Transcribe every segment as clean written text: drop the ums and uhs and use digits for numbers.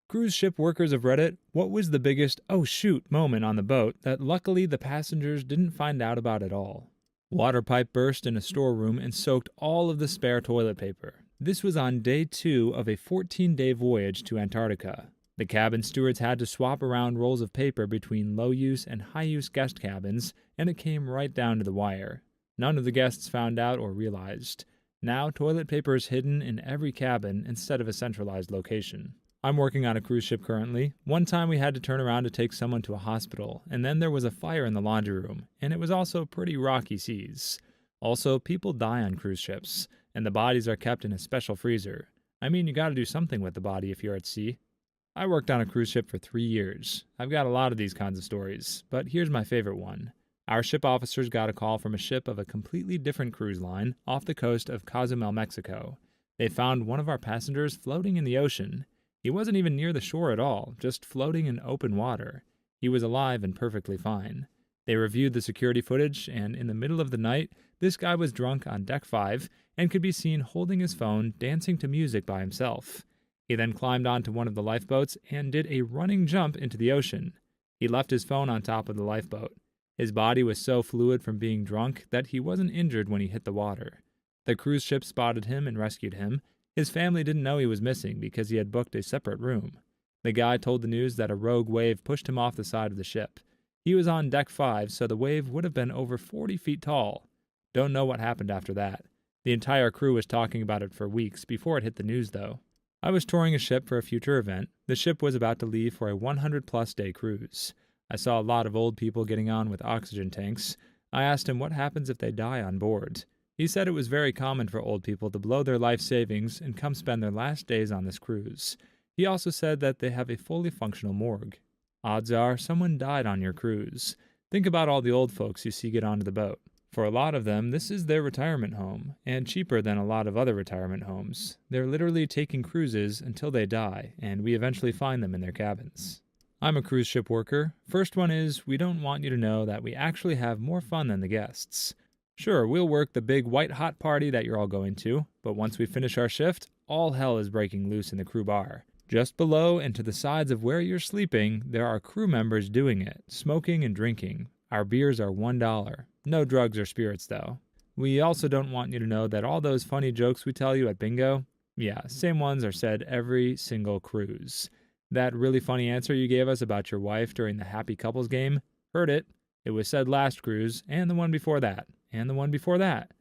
Cruise ship workers of Reddit, what was the biggest "oh shoot" moment on the boat that luckily the passengers didn't find out about at all? Water pipe burst in a storeroom and soaked all of the spare toilet paper. This was on day 2 of a 14-day voyage to Antarctica. The cabin stewards had to swap around rolls of paper between low-use and high-use guest cabins, and it came right down to the wire. None of the guests found out or realized. Now toilet paper is hidden in every cabin instead of a centralized location. I'm working on a cruise ship currently. One time we had to turn around to take someone to a hospital, and then there was a fire in the laundry room, and it was also pretty rocky seas. Also, people die on cruise ships, and the bodies are kept in a special freezer. I mean, you gotta do something with the body if you're at sea. I worked on a cruise ship for 3 years. I've got a lot of these kinds of stories, but here's my favorite one. Our ship officers got a call from a ship of a completely different cruise line off the coast of Cozumel, Mexico. They found one of our passengers floating in the ocean. He wasn't even near the shore at all, just floating in open water. He was alive and perfectly fine. They reviewed the security footage, and in the middle of the night, this guy was drunk on deck 5 and could be seen holding his phone, dancing to music by himself. He then climbed onto one of the lifeboats and did a running jump into the ocean. He left his phone on top of the lifeboat. His body was so fluid from being drunk that he wasn't injured when he hit the water. The cruise ship spotted him and rescued him. His family didn't know he was missing because he had booked a separate room. The guy told the news that a rogue wave pushed him off the side of the ship. He was on deck 5, so the wave would have been over 40 feet tall. Don't know what happened after that. The entire crew was talking about it for weeks before it hit the news, though. I was touring a ship for a future event. The ship was about to leave for a 100-plus day cruise. I saw a lot of old people getting on with oxygen tanks. I asked him what happens if they die on board. He said it was very common for old people to blow their life savings and come spend their last days on this cruise. He also said that they have a fully functional morgue. Odds are someone died on your cruise. Think about all the old folks you see get onto the boat. For a lot of them, this is their retirement home, and cheaper than a lot of other retirement homes. They're literally taking cruises until they die, and we eventually find them in their cabins. I'm a cruise ship worker. First one is, we don't want you to know that we actually have more fun than the guests. Sure, we'll work the big white-hot party that you're all going to, but once we finish our shift, all hell is breaking loose in the crew bar. Just below and to the sides of where you're sleeping, there are crew members doing it, smoking and drinking. Our beers are $1. No drugs or spirits, though. We also don't want you to know that all those funny jokes we tell you at bingo, yeah, same ones are said every single cruise. That really funny answer you gave us about your wife during the Happy Couples game, heard it. It was said last cruise, and the one before that. And the one before that.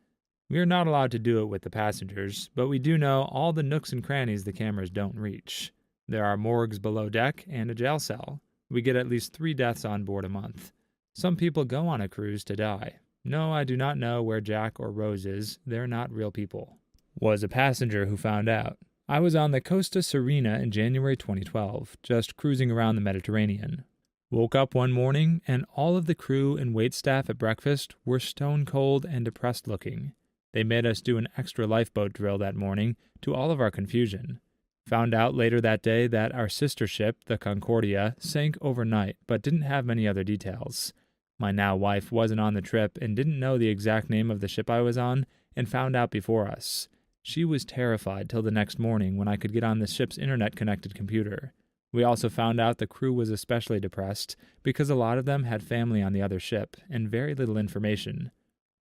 We are not allowed to do it with the passengers, but we do know all the nooks and crannies the cameras don't reach. There are morgues below deck and a jail cell. We get at least 3 deaths on board a month. Some people go on a cruise to die. No, I do not know where Jack or Rose is. They're not real people. Was a passenger who found out. I was on the Costa Serena in January 2012, just cruising around the Mediterranean. Woke up one morning, and all of the crew and waitstaff at breakfast were stone cold and depressed looking. They made us do an extra lifeboat drill that morning, to all of our confusion. Found out later that day that our sister ship, the Concordia, sank overnight, but didn't have many other details. My now wife wasn't on the trip and didn't know the exact name of the ship I was on, and found out before us. She was terrified till the next morning when I could get on the ship's internet-connected computer. We also found out the crew was especially depressed because a lot of them had family on the other ship and very little information.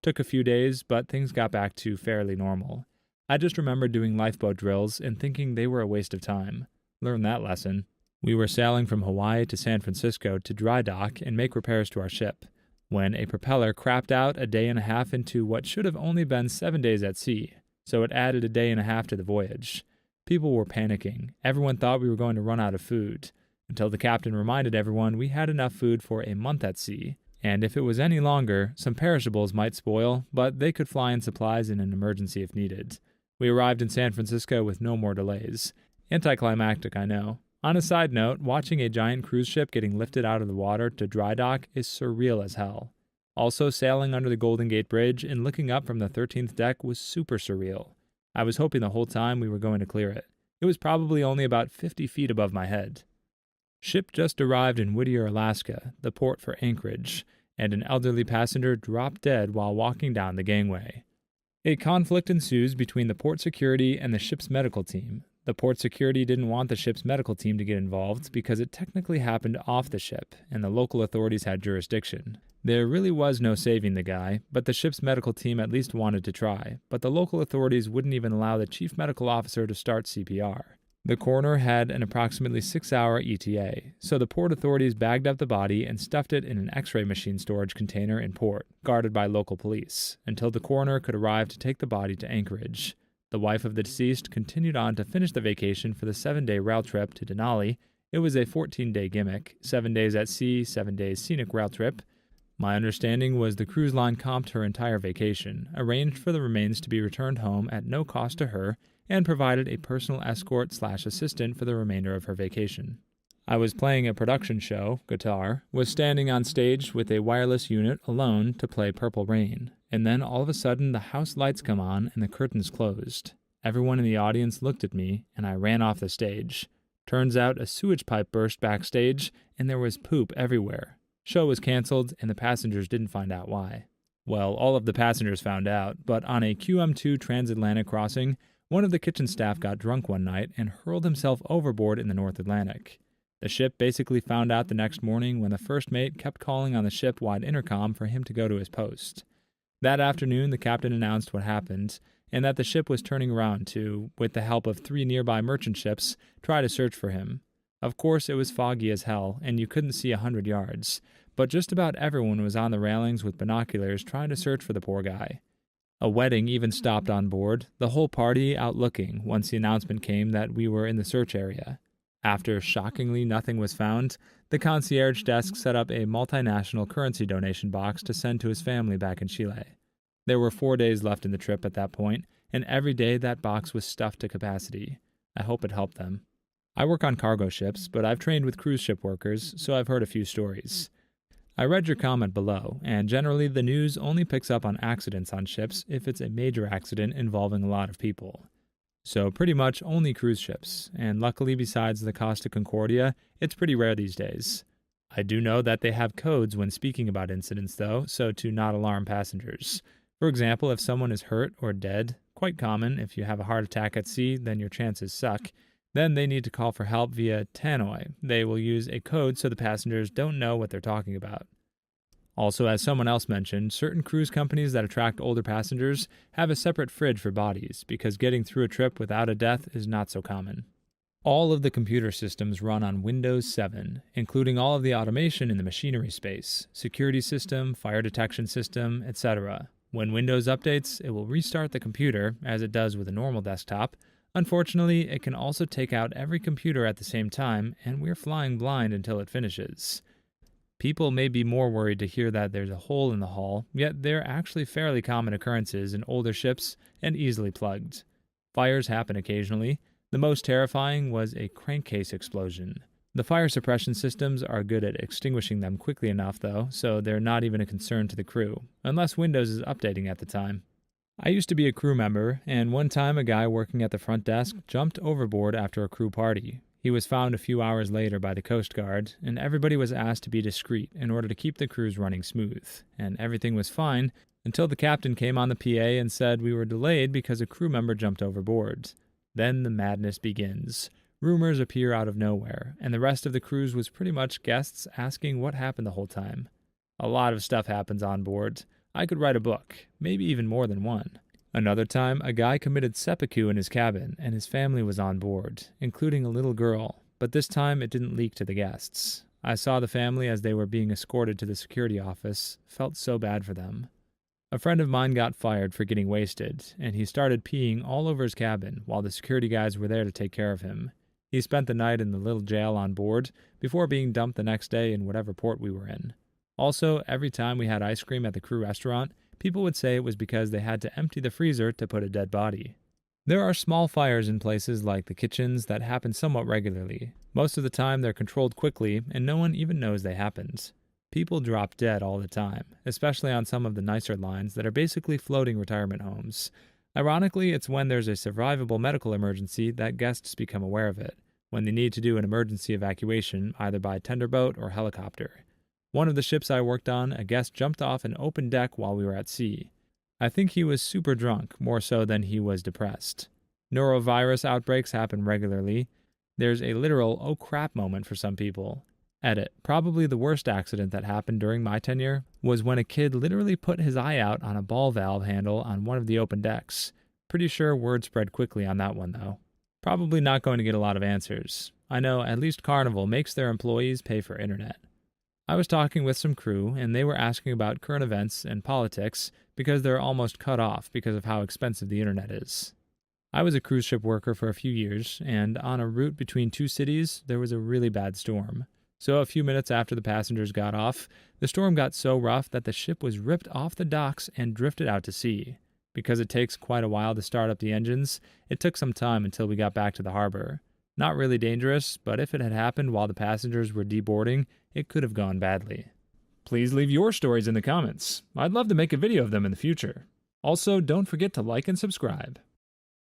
Took a few days, but things got back to fairly normal. I just remember doing lifeboat drills and thinking they were a waste of time. Learned that lesson. We were sailing from Hawaii to San Francisco to dry dock and make repairs to our ship, when a propeller crapped out a day and a half into what should have only been 7 days at sea, so it added a day and a half to the voyage. People were panicking. Everyone thought we were going to run out of food, until the captain reminded everyone we had enough food for a month at sea, and if it was any longer, some perishables might spoil, but they could fly in supplies in an emergency if needed. We arrived in San Francisco with no more delays. Anticlimactic, I know. On a side note, watching a giant cruise ship getting lifted out of the water to dry dock is surreal as hell. Also, sailing under the Golden Gate Bridge and looking up from the 13th deck was super surreal. I was hoping the whole time we were going to clear it. It was probably only about 50 feet above my head. Ship just arrived in Whittier, Alaska, the port for Anchorage, and an elderly passenger dropped dead while walking down the gangway. A conflict ensues between the port security and the ship's medical team. The port security didn't want the ship's medical team to get involved because it technically happened off the ship, and the local authorities had jurisdiction. There really was no saving the guy, but the ship's medical team at least wanted to try, but the local authorities wouldn't even allow the chief medical officer to start CPR. The coroner had an approximately 6-hour ETA, so the port authorities bagged up the body and stuffed it in an X-ray machine storage container in port, guarded by local police, until the coroner could arrive to take the body to Anchorage. The wife of the deceased continued on to finish the vacation for the 7-day rail trip to Denali. It was a 14-day gimmick, 7 days at sea, 7 days scenic rail trip. My understanding was the cruise line comped her entire vacation, arranged for the remains to be returned home at no cost to her, and provided a personal escort/assistant for the remainder of her vacation. I was playing a production show, guitar, was standing on stage with a wireless unit alone to play Purple Rain, and then all of a sudden the house lights come on and the curtains closed. Everyone in the audience looked at me, and I ran off the stage. Turns out a sewage pipe burst backstage, and there was poop everywhere. Show was canceled, and the passengers didn't find out why. Well, all of the passengers found out, but on a QM2 transatlantic crossing, one of the kitchen staff got drunk one night and hurled himself overboard in the North Atlantic. The ship basically found out the next morning when the first mate kept calling on the ship-wide intercom for him to go to his post. That afternoon, the captain announced what happened, and that the ship was turning around to, with the help of 3 nearby merchant ships, try to search for him. Of course, it was foggy as hell, and you couldn't see 100 yards, but just about everyone was on the railings with binoculars trying to search for the poor guy. A wedding even stopped on board, the whole party out looking once the announcement came that we were in the search area. After shockingly nothing was found, the concierge desk set up a multinational currency donation box to send to his family back in Chile. There were 4 days left in the trip at that point, and every day that box was stuffed to capacity. I hope it helped them. I work on cargo ships, but I've trained with cruise ship workers, so I've heard a few stories. I read your comment below, and generally the news only picks up on accidents on ships if it's a major accident involving a lot of people. So pretty much only cruise ships, and luckily besides the Costa Concordia, it's pretty rare these days. I do know that they have codes when speaking about incidents though, so to not alarm passengers. For example, if someone is hurt or dead, quite common, if you have a heart attack at sea, then your chances suck, then they need to call for help via tannoy. They will use a code so the passengers don't know what they're talking about. Also, as someone else mentioned, certain cruise companies that attract older passengers have a separate fridge for bodies because getting through a trip without a death is not so common. All of the computer systems run on Windows 7, including all of the automation in the machinery space, security system, fire detection system, etc. When Windows updates, it will restart the computer, as it does with a normal desktop. Unfortunately, it can also take out every computer at the same time, and we're flying blind until it finishes. People may be more worried to hear that there's a hole in the hull, yet they're actually fairly common occurrences in older ships and easily plugged. Fires happen occasionally. The most terrifying was a crankcase explosion. The fire suppression systems are good at extinguishing them quickly enough, though, so they're not even a concern to the crew, unless Windows is updating at the time. I used to be a crew member, and one time a guy working at the front desk jumped overboard after a crew party. He was found a few hours later by the Coast Guard, and everybody was asked to be discreet in order to keep the cruise running smooth, and everything was fine until the captain came on the PA and said we were delayed because a crew member jumped overboard. Then the madness begins. Rumors appear out of nowhere, and the rest of the cruise was pretty much guests asking what happened the whole time. A lot of stuff happens on board. I could write a book, maybe even more than one. Another time, a guy committed seppuku in his cabin, and his family was on board, including a little girl, but this time it didn't leak to the guests. I saw the family as they were being escorted to the security office, felt so bad for them. A friend of mine got fired for getting wasted, and he started peeing all over his cabin while the security guys were there to take care of him. He spent the night in the little jail on board before being dumped the next day in whatever port we were in. Also, every time we had ice cream at the crew restaurant, people would say it was because they had to empty the freezer to put a dead body. There are small fires in places like the kitchens that happen somewhat regularly. Most of the time they're controlled quickly, and no one even knows they happened. People drop dead all the time, especially on some of the nicer lines that are basically floating retirement homes. Ironically, it's when there's a survivable medical emergency that guests become aware of it, when they need to do an emergency evacuation either by tenderboat or helicopter. One of the ships I worked on, a guest jumped off an open deck while we were at sea. I think he was super drunk, more so than he was depressed. Norovirus outbreaks happen regularly. There's a literal oh crap moment for some people. Edit. Probably the worst accident that happened during my tenure was when a kid literally put his eye out on a ball valve handle on one of the open decks. Pretty sure word spread quickly on that one, though. Probably not going to get a lot of answers. I know at least Carnival makes their employees pay for internet. I was talking with some crew, and they were asking about current events and politics because they're almost cut off because of how expensive the internet is. I was a cruise ship worker for a few years, and on a route between two cities, there was a really bad storm. So a few minutes after the passengers got off, the storm got so rough that the ship was ripped off the docks and drifted out to sea. Because it takes quite a while to start up the engines, it took some time until we got back to the harbor. Not really dangerous, but if it had happened while the passengers were deboarding, it could have gone badly. Please leave your stories in the comments. I'd love to make a video of them in the future. Also, don't forget to like and subscribe.